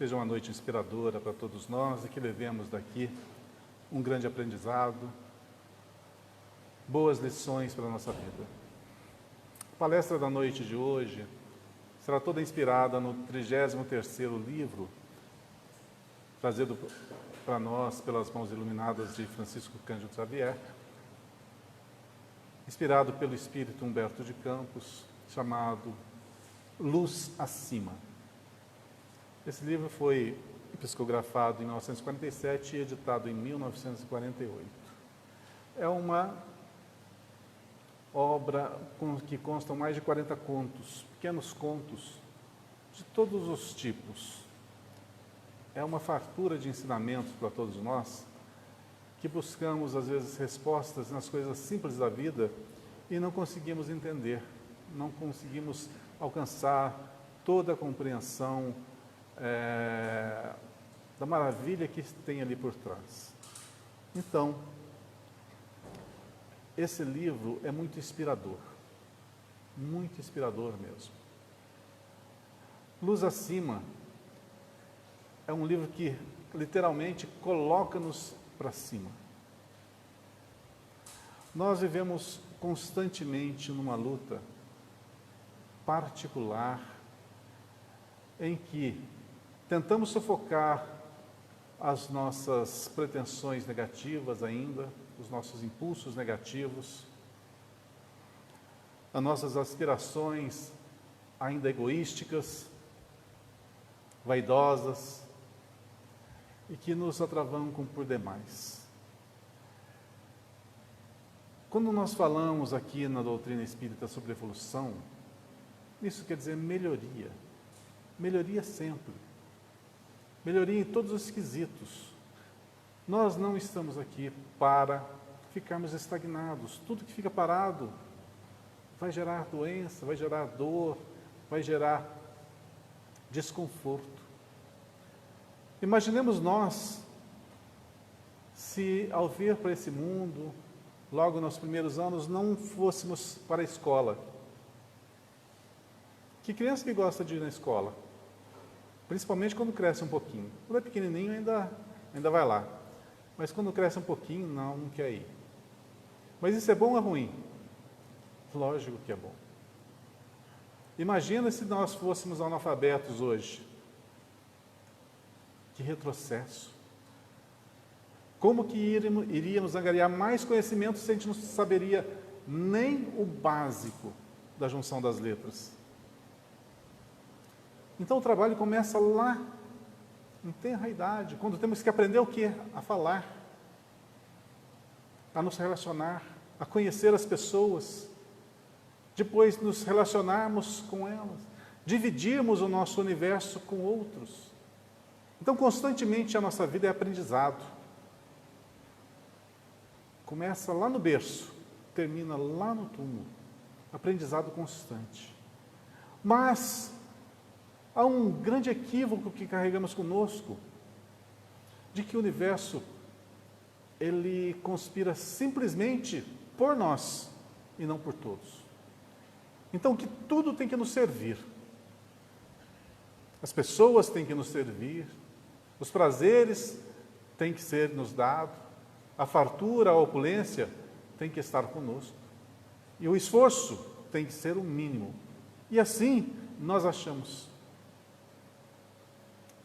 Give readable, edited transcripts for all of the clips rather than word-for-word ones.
seja uma noite inspiradora para todos nós e que levemos daqui um grande aprendizado, boas lições para a nossa vida. A palestra da noite de hoje será toda inspirada no 33º livro, trazido para nós pelas mãos iluminadas de Francisco Cândido Xavier, inspirado pelo espírito Humberto de Campos, chamado Luz Acima. Esse livro foi psicografado em 1947 e editado em 1948. É uma obra que constam mais de 40 contos, pequenos contos, de todos os tipos. É uma fartura de ensinamentos para todos nós, que buscamos, às vezes, respostas nas coisas simples da vida e não conseguimos entender, não conseguimos alcançar toda a compreensão da maravilha que tem ali por trás. Então, esse livro é muito inspirador mesmo. Luz Acima é um livro que literalmente coloca-nos para cima. Nós vivemos constantemente numa luta particular em que tentamos sufocar as nossas pretensões negativas ainda, os nossos impulsos negativos, as nossas aspirações ainda egoísticas, vaidosas e que nos atravancam por demais. Quando nós falamos aqui na doutrina espírita sobre evolução, isso quer dizer melhoria. Melhoria sempre. Melhoria em todos os quesitos. Nós não estamos aqui para ficarmos estagnados. Tudo que fica parado vai gerar doença, vai gerar dor, vai gerar desconforto. Imaginemos nós, se ao vir para esse mundo, logo nos primeiros anos, não fôssemos para a escola. Que criança que gosta de ir na escola? Principalmente quando cresce um pouquinho. Quando é pequenininho ainda vai lá. Mas quando cresce um pouquinho, não quer ir. Mas isso é bom ou é ruim? Lógico que é bom. Imagina se nós fôssemos analfabetos hoje. Que retrocesso. Como que iríamos angariar mais conhecimento se a gente não saberia nem o básico da junção das letras? Então o trabalho começa lá, em tenra idade, quando temos que aprender o quê? A falar, a nos relacionar, a conhecer as pessoas, depois nos relacionarmos com elas, dividirmos o nosso universo com outros. Então constantemente a nossa vida é aprendizado. Começa lá no berço, termina lá no túmulo, aprendizado constante. Mas há um grande equívoco que carregamos conosco, de que o universo, ele conspira simplesmente por nós, e não por todos. Então, que tudo tem que nos servir. As pessoas têm que nos servir, os prazeres têm que ser nos dados, a fartura, a opulência tem que estar conosco. E o esforço tem que ser o mínimo. E assim, nós achamos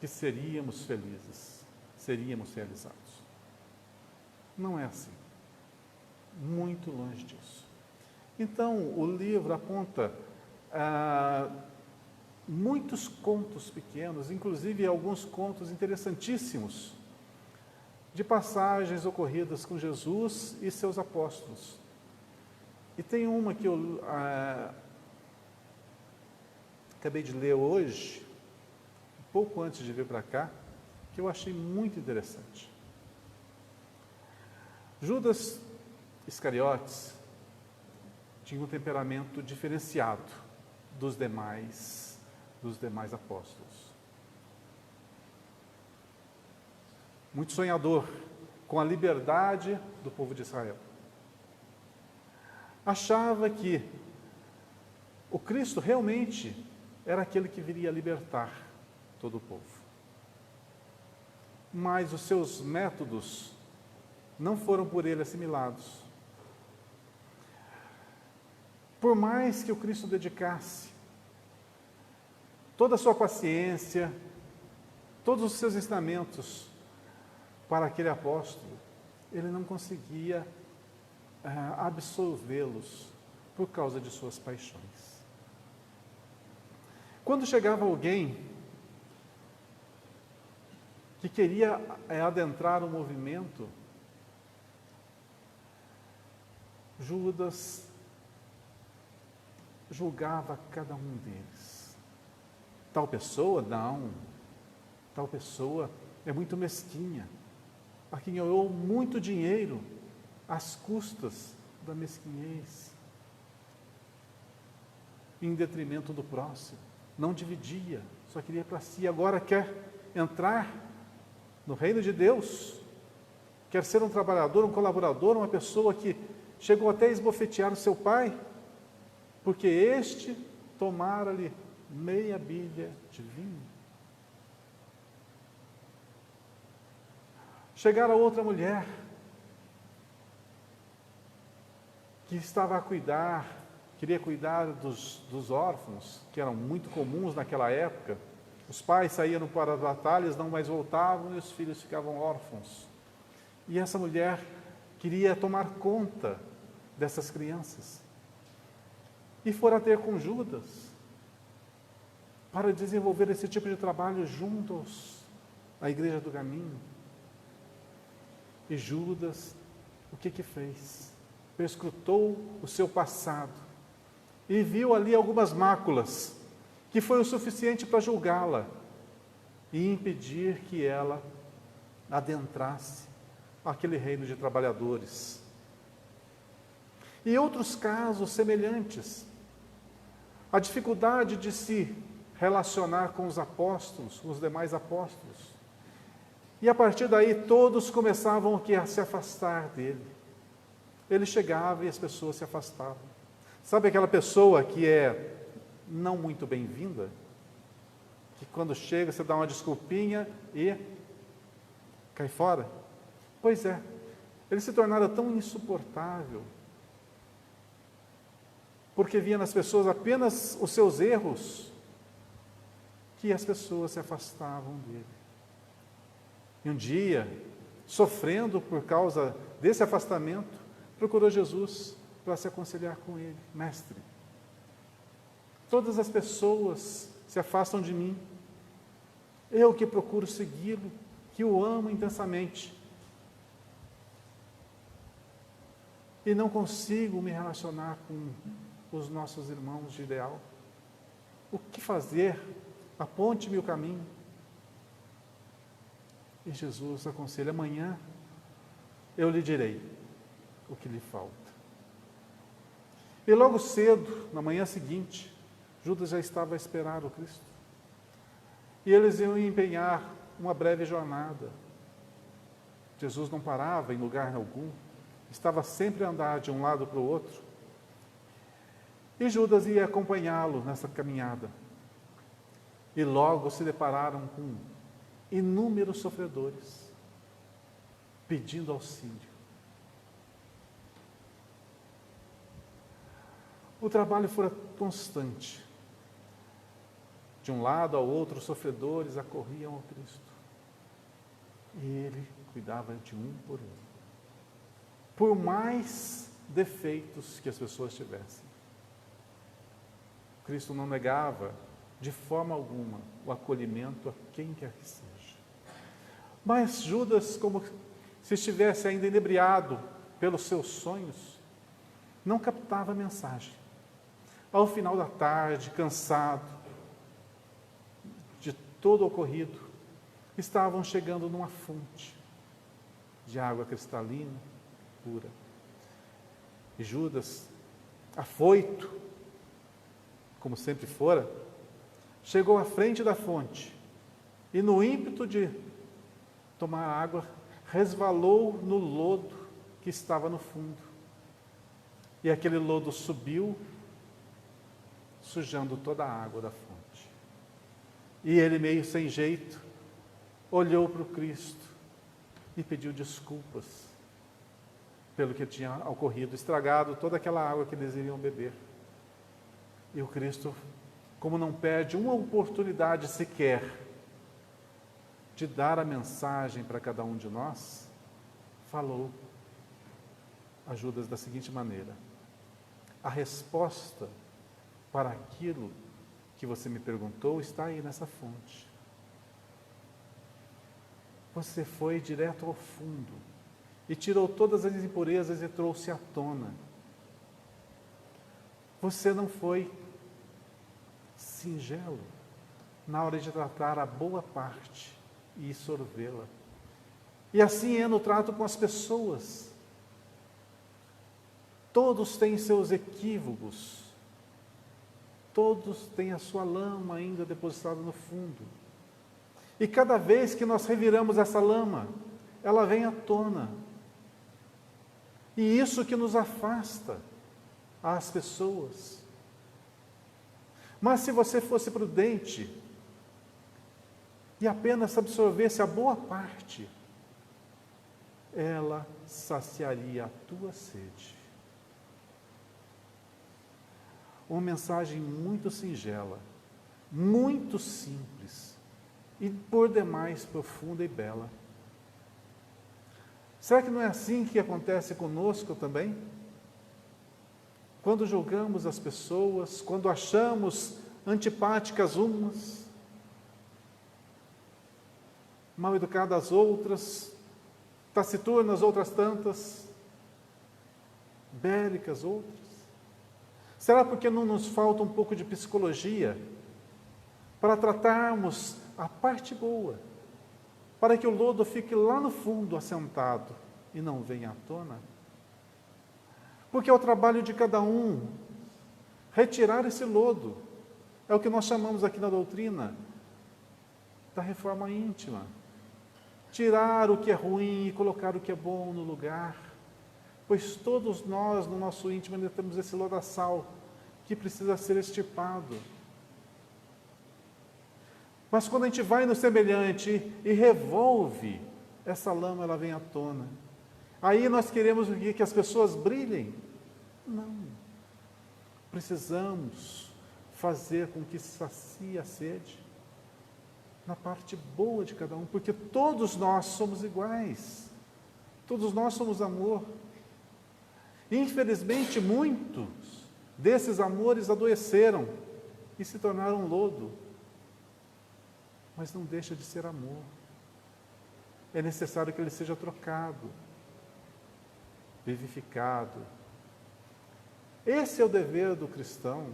que seríamos felizes, seríamos realizados. Não é assim. Muito longe disso. Então, o livro aponta muitos contos pequenos, inclusive alguns contos interessantíssimos, de passagens ocorridas com Jesus e seus apóstolos. E tem uma que eu acabei de ler hoje, pouco antes de vir para cá, que eu achei muito interessante. Judas Iscariotes tinha um temperamento diferenciado dos demais apóstolos. Muito sonhador com a liberdade do povo de Israel. Achava que o Cristo realmente era aquele que viria libertar todo o povo. mas os seus métodos não foram por ele assimilados. Por mais que o Cristo dedicasse toda a sua paciência, todos os seus ensinamentos para aquele apóstolo, ele não conseguia absolvê-los por causa de suas paixões. Quando chegava alguém que queria adentrar o movimento, Judas julgava cada um deles. Tal pessoa, não. Tal pessoa é muito mesquinha. Aquinhoou muito dinheiro às custas da mesquinhez, em detrimento do próximo. Não dividia, só queria para si. Agora quer entrar no reino de Deus, quer ser um trabalhador, um colaborador, uma pessoa que chegou até a esbofetear o seu pai, porque este tomara-lhe meia bilha de vinho. Chegara outra mulher, que estava a cuidar, queria cuidar dos órfãos, que eram muito comuns naquela época. Os pais saíam para as batalhas, não mais voltavam, e os filhos ficavam órfãos. E essa mulher queria tomar conta dessas crianças. E fora ter com Judas, para desenvolver esse tipo de trabalho junto à igreja do caminho. E Judas, o que fez? Perscrutou o seu passado e viu ali algumas máculas, que foi o suficiente para julgá-la e impedir que ela adentrasse aquele reino de trabalhadores. E outros casos semelhantes, a dificuldade de se relacionar com os apóstolos, com os demais apóstolos. E a partir daí todos começavam a se afastar dele. Ele chegava e as pessoas se afastavam. Sabe aquela pessoa que é não muito bem-vinda? Que quando chega você dá uma desculpinha e cai fora? Pois é, ele se tornara tão insuportável, porque via nas pessoas apenas os seus erros, que as pessoas se afastavam dele. E um dia, sofrendo por causa desse afastamento, procurou Jesus para se aconselhar com ele. Mestre, todas as pessoas se afastam de mim, eu que procuro segui-lo, que o amo intensamente, e não consigo me relacionar com os nossos irmãos de ideal. O que fazer? Aponte-me o caminho. E Jesus aconselha: amanhã eu lhe direi o que lhe falta. E logo cedo, na manhã seguinte, Judas já estava a esperar o Cristo. E eles iam empenhar uma breve jornada. Jesus não parava em lugar algum, estava sempre a andar de um lado para o outro. E Judas ia acompanhá-lo nessa caminhada. E logo se depararam com inúmeros sofredores, pedindo auxílio. O trabalho fora constante. De um lado ao outro, os sofredores acorriam ao Cristo. E ele cuidava de um por um. Por mais defeitos que as pessoas tivessem, Cristo não negava de forma alguma o acolhimento a quem quer que seja. Mas Judas, como se estivesse ainda inebriado pelos seus sonhos, não captava a mensagem. Ao final da tarde, cansado de todo o ocorrido, estavam chegando numa fonte de água cristalina, pura. E Judas, afoito, como sempre fora, chegou à frente da fonte e, no ímpeto de tomar água, resvalou no lodo que estava no fundo. E aquele lodo subiu, sujando toda a água da fonte. E ele, meio sem jeito, olhou para o Cristo e pediu desculpas pelo que tinha ocorrido, estragado toda aquela água que eles iriam beber. E o Cristo, como não perde uma oportunidade sequer de dar a mensagem para cada um de nós, falou a Judas da seguinte maneira: a resposta para aquilo que você me perguntou está aí nessa fonte. Você foi direto ao fundo e tirou todas as impurezas e trouxe à tona. Você não foi singelo na hora de tratar a boa parte e sorvê-la. E assim é no trato com as pessoas. Todos têm seus equívocos, todos têm a sua lama ainda depositada no fundo. E cada vez que nós reviramos essa lama, ela vem à tona. E isso que nos afasta às pessoas. Mas se você fosse prudente e apenas absorvesse a boa parte, ela saciaria a tua sede. Uma mensagem muito singela, muito simples e por demais profunda e bela. Será que não é assim que acontece conosco também? Quando julgamos as pessoas, quando achamos antipáticas umas, mal educadas outras, taciturnas outras tantas, bélicas outras. Será porque não nos falta um pouco de psicologia para tratarmos a parte boa, para que o lodo fique lá no fundo assentado e não venha à tona? Porque é o trabalho de cada um retirar esse lodo. É o que nós chamamos aqui na doutrina da reforma íntima. Tirar o que é ruim e colocar o que é bom no lugar. Pois todos nós, no nosso íntimo, ainda temos esse lodaçal que precisa ser extirpado. Mas quando a gente vai no semelhante e revolve, essa lama ela vem à tona. Aí nós queremos que as pessoas brilhem. Não. Precisamos fazer com que sacie a sede na parte boa de cada um, porque todos nós somos iguais. Todos nós somos amor. Infelizmente, muitos desses amores adoeceram e se tornaram lodo. Mas não deixa de ser amor. É necessário que ele seja trocado, vivificado. Esse é o dever do cristão.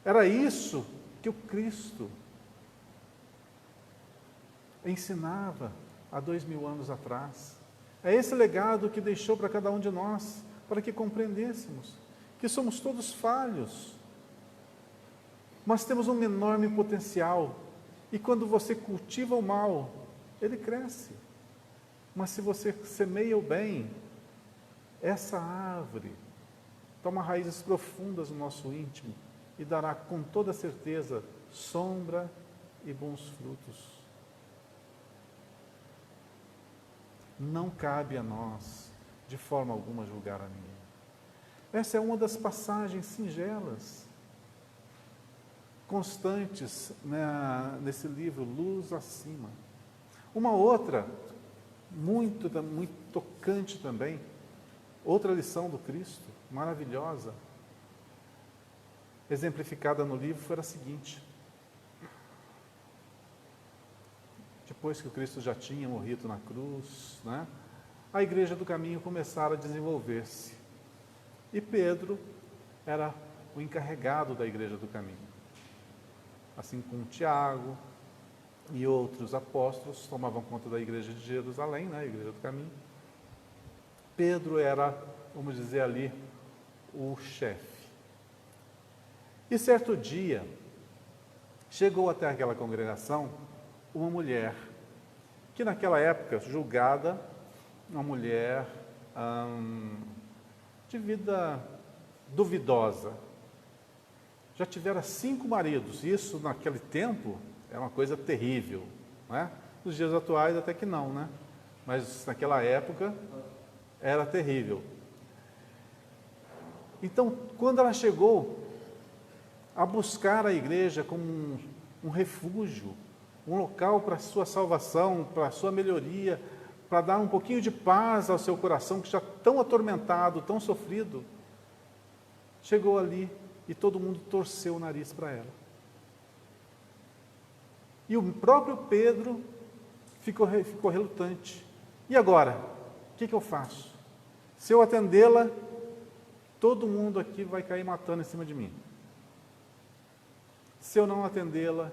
Era isso que o Cristo ensinava há 2000 anos atrás. É esse legado que deixou para cada um de nós, para que compreendêssemos que somos todos falhos, mas temos um enorme potencial. E quando você cultiva o mal, ele cresce. Mas se você semeia o bem, essa árvore toma raízes profundas no nosso íntimo e dará com toda certeza sombra e bons frutos. Não cabe a nós, de forma alguma, julgar a ninguém. Essa é uma das passagens singelas, constantes, né, nesse livro, Luz Acima. Uma outra, muito tocante também, outra lição do Cristo, maravilhosa, exemplificada no livro, foi a seguinte: depois que o Cristo já tinha morrido na cruz, né, a Igreja do Caminho começara a desenvolver-se. E Pedro era o encarregado da Igreja do Caminho. Assim como Tiago e outros apóstolos tomavam conta da Igreja de Jerusalém, né, a Igreja do Caminho. Pedro era, vamos dizer ali, o chefe. E certo dia, chegou até aquela congregação uma mulher, que naquela época, julgada, uma mulher de vida duvidosa. Já tivera 5 maridos, isso naquele tempo era uma coisa terrível, não é? Nos dias atuais até que não, né? Mas naquela época era terrível. Então, quando ela chegou a buscar a igreja como um refúgio, um local para a sua salvação, para a sua melhoria, para dar um pouquinho de paz ao seu coração, que já tão atormentado, tão sofrido, chegou ali e todo mundo torceu o nariz para ela. E o próprio Pedro ficou relutante. E agora? O que eu faço? Se eu atendê-la, todo mundo aqui vai cair matando em cima de mim. Se eu não atendê-la,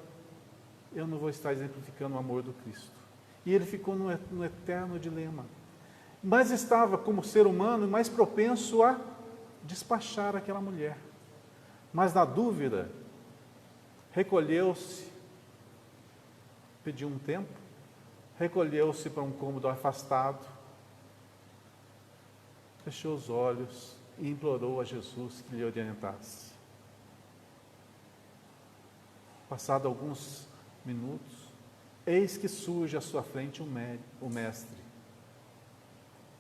eu não vou estar exemplificando o amor do Cristo. E ele ficou no eterno dilema. Mas estava, como ser humano, mais propenso a despachar aquela mulher. Mas na dúvida, recolheu-se, pediu um tempo, recolheu-se para um cômodo afastado, fechou os olhos e implorou a Jesus que lhe orientasse. Passado alguns minutos, eis que surge à sua frente o mestre,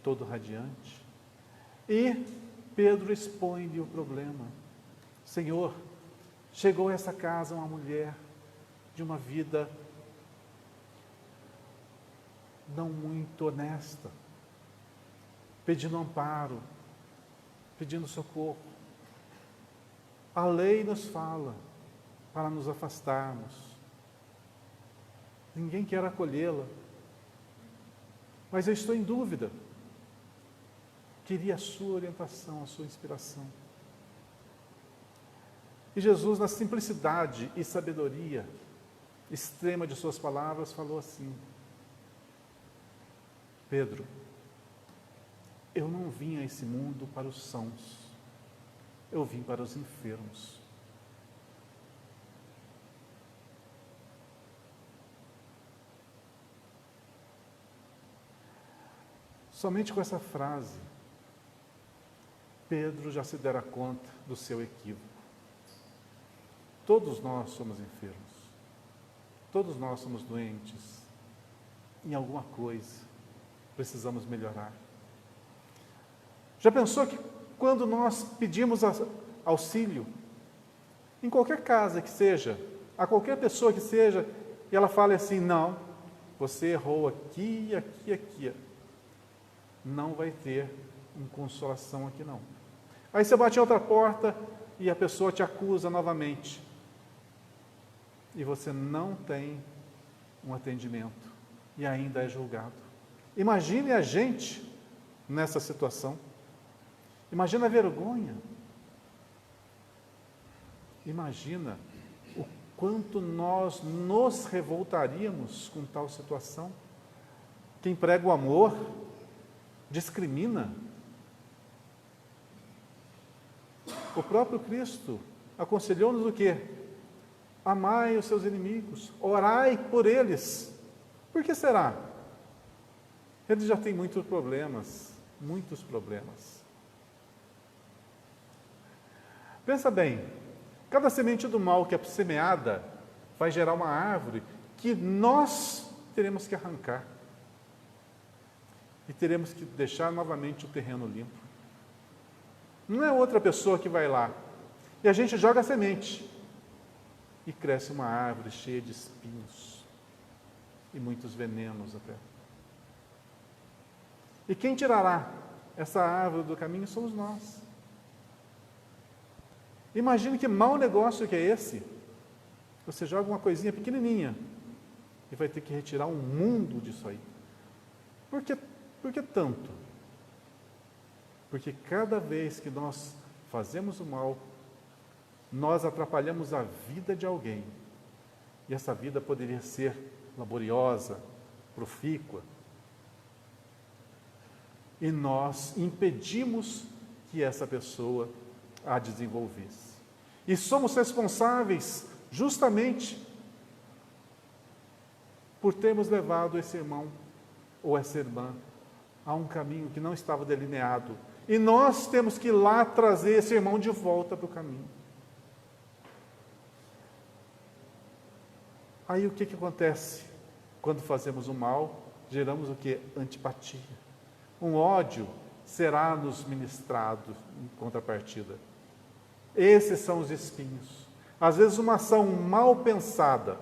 todo radiante, e Pedro expõe-lhe o problema. Senhor, chegou a essa casa uma mulher de uma vida não muito honesta, pedindo amparo, pedindo socorro. A lei nos fala para nos afastarmos. Ninguém quer acolhê-la, mas eu estou em dúvida. Queria a sua orientação, a sua inspiração. E Jesus, na simplicidade e sabedoria extrema de suas palavras, falou assim: Pedro, eu não vim a esse mundo para os sãos, eu vim para os enfermos. Somente com essa frase, Pedro já se dera conta do seu equívoco. Todos nós somos enfermos. Todos nós somos doentes. Em alguma coisa, precisamos melhorar. Já pensou que quando nós pedimos auxílio, em qualquer casa que seja, a qualquer pessoa que seja, e ela fale assim: não, você errou aqui, aqui, aqui. Não vai ter uma consolação aqui não. Aí você bate em outra porta e a pessoa te acusa novamente. E você não tem um atendimento e ainda é julgado. Imagine a gente nessa situação. Imagina a vergonha. Imagina o quanto nós nos revoltaríamos com tal situação. Quem prega o amor discrimina. O próprio Cristo aconselhou-nos o quê? Amai os seus inimigos, orai por eles. Por que será? Eles já têm muitos problemas. Pensa bem, cada semente do mal que é semeada vai gerar uma árvore que nós teremos que arrancar. E teremos que deixar novamente o terreno limpo. Não é outra pessoa que vai lá. E a gente joga a semente. E cresce uma árvore cheia de espinhos. E muitos venenos até. E quem tirará essa árvore do caminho somos nós. Imagine que mau negócio que é esse. Você joga uma coisinha pequenininha e vai ter que retirar um mundo disso aí. Por que tanto? Porque cada vez que nós fazemos o mal, nós atrapalhamos a vida de alguém. E essa vida poderia ser laboriosa, profícua. E nós impedimos que essa pessoa a desenvolvesse. E somos responsáveis justamente por termos levado esse irmão ou essa irmã a um caminho que não estava delineado. E nós temos que ir lá trazer esse irmão de volta para o caminho. Aí o que acontece? Quando fazemos o mal, geramos o que? Antipatia. Um ódio será nos ministrado em contrapartida. Esses são os espinhos. Às vezes uma ação mal pensada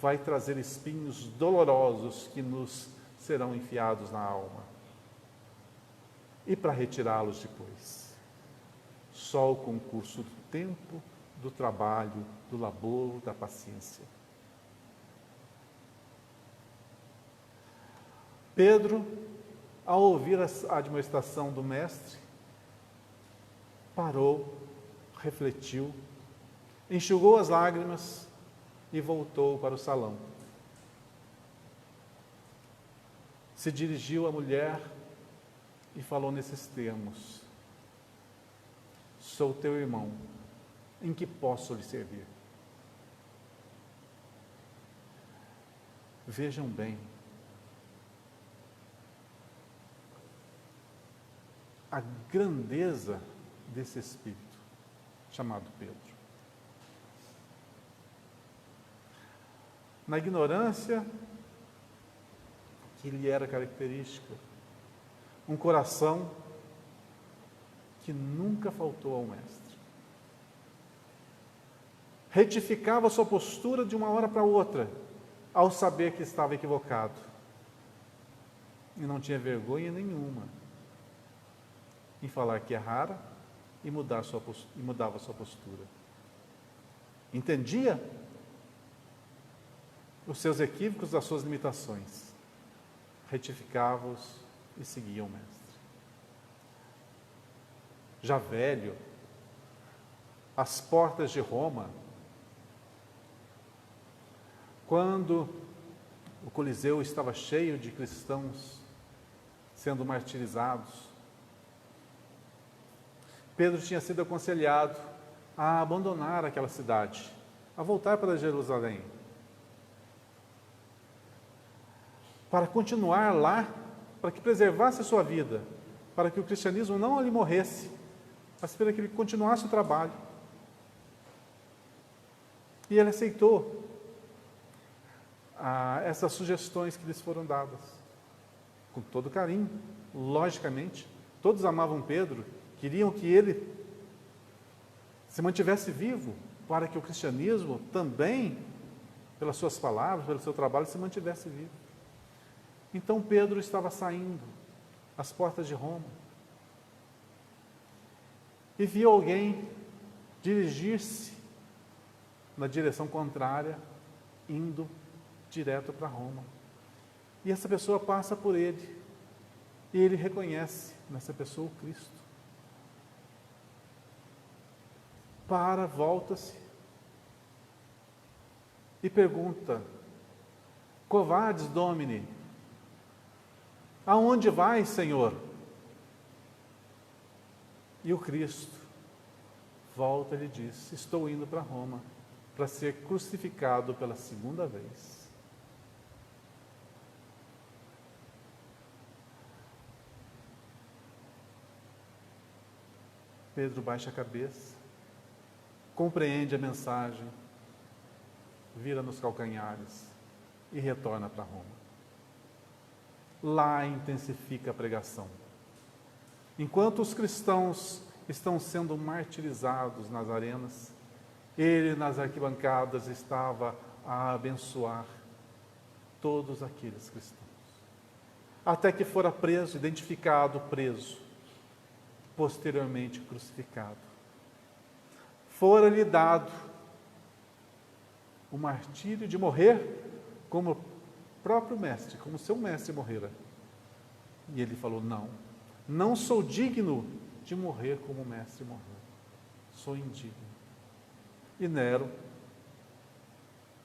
vai trazer espinhos dolorosos que nos serão enfiados na alma. E para retirá-los depois? Só o concurso do tempo, do trabalho, do labor, da paciência. Pedro, ao ouvir a admoestação do mestre, parou, refletiu, enxugou as lágrimas e voltou para o salão. Se dirigiu à mulher e falou nesses termos: sou teu irmão, em que posso lhe servir? Vejam bem, a grandeza desse espírito chamado Pedro. Na ignorância que lhe era característica, um coração que nunca faltou ao mestre. Retificava sua postura de uma hora para outra, ao saber que estava equivocado. E não tinha vergonha nenhuma em falar que errara e mudava sua postura. Entendia os seus equívocos, as suas limitações, retificava-os e seguia o mestre. Já velho, às portas de Roma, quando o Coliseu estava cheio de cristãos sendo martirizados, Pedro tinha sido aconselhado a abandonar aquela cidade, a voltar para Jerusalém, para continuar lá, para que preservasse a sua vida, para que o cristianismo não lhe morresse, mas para que ele continuasse o trabalho. E ele aceitou essas sugestões que lhes foram dadas, com todo carinho, logicamente. Todos amavam Pedro, queriam que ele se mantivesse vivo, para que o cristianismo também, pelas suas palavras, pelo seu trabalho, se mantivesse vivo. Então Pedro estava saindo às portas de Roma e viu alguém dirigir-se na direção contrária, indo direto para Roma. E essa pessoa passa por ele, e ele reconhece nessa pessoa o Cristo. Volta-se e pergunta: Covades Domini, aonde vai, Senhor? E o Cristo volta e lhe diz: estou indo para Roma, para ser crucificado pela segunda vez. Pedro baixa a cabeça, compreende a mensagem, vira nos calcanhares e retorna para Roma. Lá intensifica a pregação. Enquanto os cristãos estão sendo martirizados nas arenas, ele nas arquibancadas estava a abençoar todos aqueles cristãos. Até que fora preso, identificado, preso, posteriormente crucificado. Fora-lhe dado o martírio de morrer como o próprio mestre, como seu mestre morrera. E ele falou: não sou digno de morrer como o mestre morreu. Sou indigno. E Nero,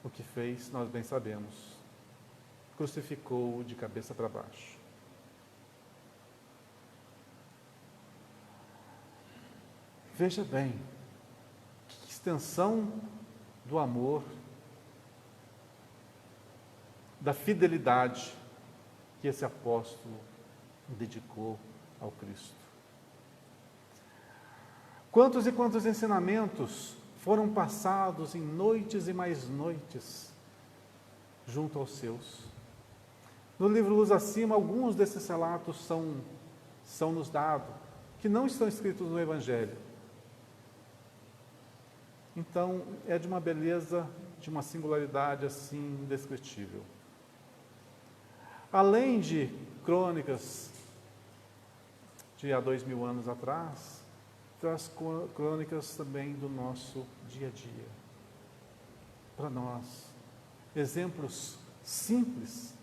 o que fez, nós bem sabemos, crucificou-o de cabeça para baixo. Veja bem, que extensão do amor, da fidelidade que esse apóstolo dedicou ao Cristo. Quantos e quantos ensinamentos foram passados em noites e mais noites, junto aos seus. No livro Luz Acima, alguns desses relatos são nos dados, que não estão escritos no Evangelho. Então, é de uma beleza, de uma singularidade assim indescritível. Além de crônicas de há 2000 anos atrás, traz crônicas também do nosso dia a dia. Para nós, exemplos simples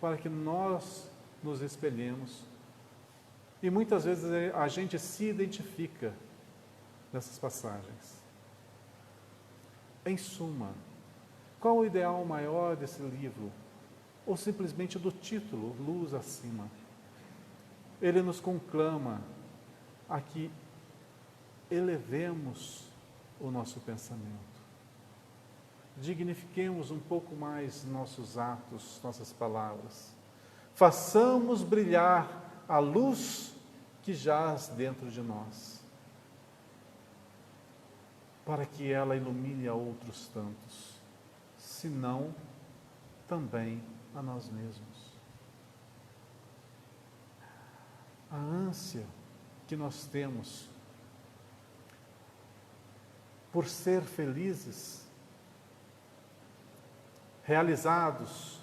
para que nós nos espelhemos. E muitas vezes a gente se identifica nessas passagens. Em suma, qual o ideal maior desse livro? Ou simplesmente do título, Luz Acima? Ele nos conclama a que elevemos o nosso pensamento. Dignifiquemos um pouco mais nossos atos, nossas palavras. Façamos brilhar a luz que jaz dentro de nós, para que ela ilumine a outros tantos, senão também a nós mesmos. A ânsia que nós temos por ser felizes, realizados,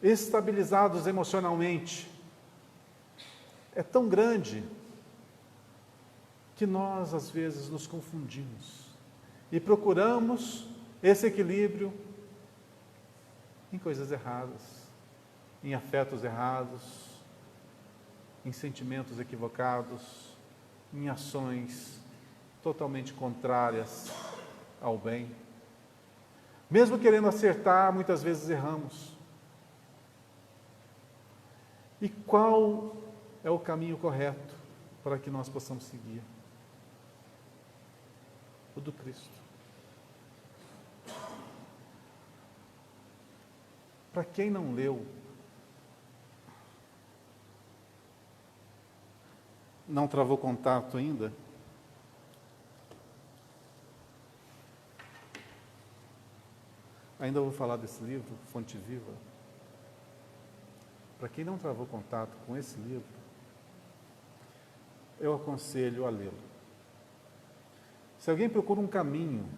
estabilizados emocionalmente, é tão grande que nós, às vezes, nos confundimos e procuramos esse equilíbrio em coisas erradas, em afetos errados, em sentimentos equivocados, em ações totalmente contrárias ao bem. Mesmo querendo acertar, muitas vezes erramos. E qual é o caminho correto para que nós possamos seguir? O do Cristo. Para quem não leu, não travou contato ainda, ainda vou falar desse livro, Fonte Viva. Para quem não travou contato com esse livro, eu aconselho a lê-lo. Se alguém procura um caminho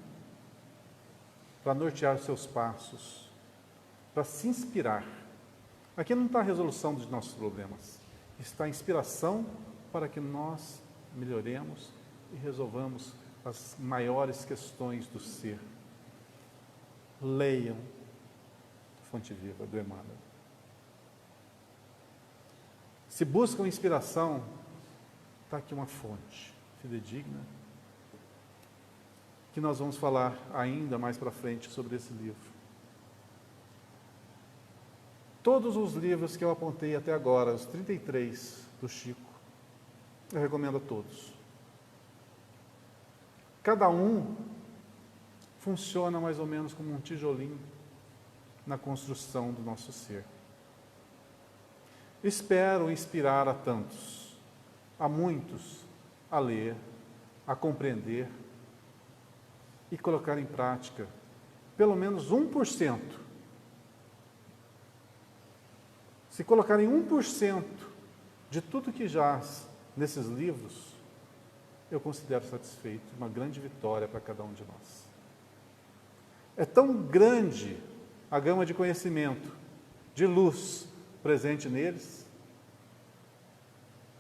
para nortear os seus passos, para se inspirar, aqui não está a resolução dos nossos problemas, está a inspiração para que nós melhoremos e resolvamos as maiores questões do ser. Leiam Fonte Viva, do Emmanuel. Se buscam inspiração, está aqui uma fonte fidedigna, que nós vamos falar ainda mais para frente sobre esse livro. Todos os livros que eu apontei até agora, os 33 do Chico, eu recomendo a todos. Cada um funciona mais ou menos como um tijolinho na construção do nosso ser. Espero inspirar a tantos, a muitos, a ler, a compreender e colocar em prática pelo menos 1%. Se colocarem 1% de tudo que jaz nesses livros, eu considero satisfeito, uma grande vitória para cada um de nós. É tão grande a gama de conhecimento, de luz presente neles,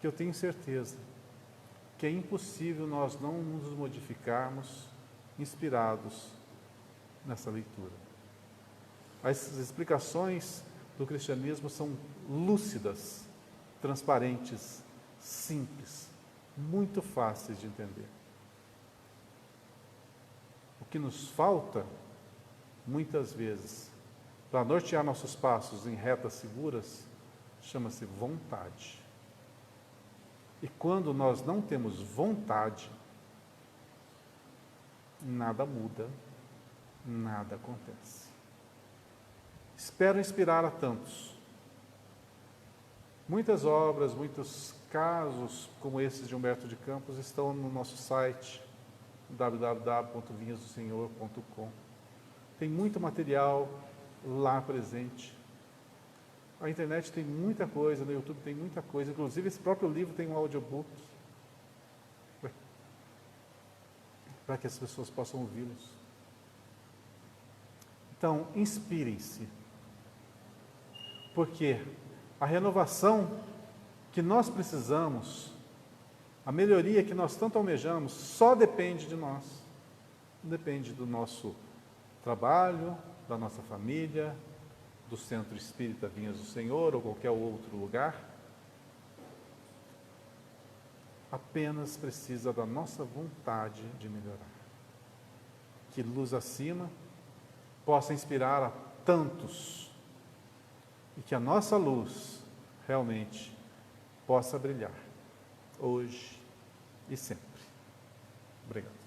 que eu tenho certeza que é impossível nós não nos modificarmos inspirados nessa leitura. As explicações do cristianismo são lúcidas, transparentes, simples, muito fáceis de entender. O que nos falta, muitas vezes, para nortear nossos passos em retas seguras, chama-se vontade. E quando nós não temos vontade, nada muda, nada acontece. Espero inspirar a tantos. Muitas obras, muitos casos como esses de Humberto de Campos estão no nosso site www.vinhasdosenhor.com. Tem muito material lá presente. A internet tem muita coisa, no YouTube tem muita coisa, inclusive esse próprio livro tem um audiobook para que as pessoas possam ouvi-los. Então, inspirem-se, porque a renovação que nós precisamos, a melhoria que nós tanto almejamos, só depende de nós. Não depende do nosso trabalho, da nossa família, do Centro Espírita Vinhas do Senhor ou qualquer outro lugar. Apenas precisa da nossa vontade de melhorar. Que Luz Acima possa inspirar a tantos e que a nossa luz realmente possa brilhar hoje e sempre. Obrigado.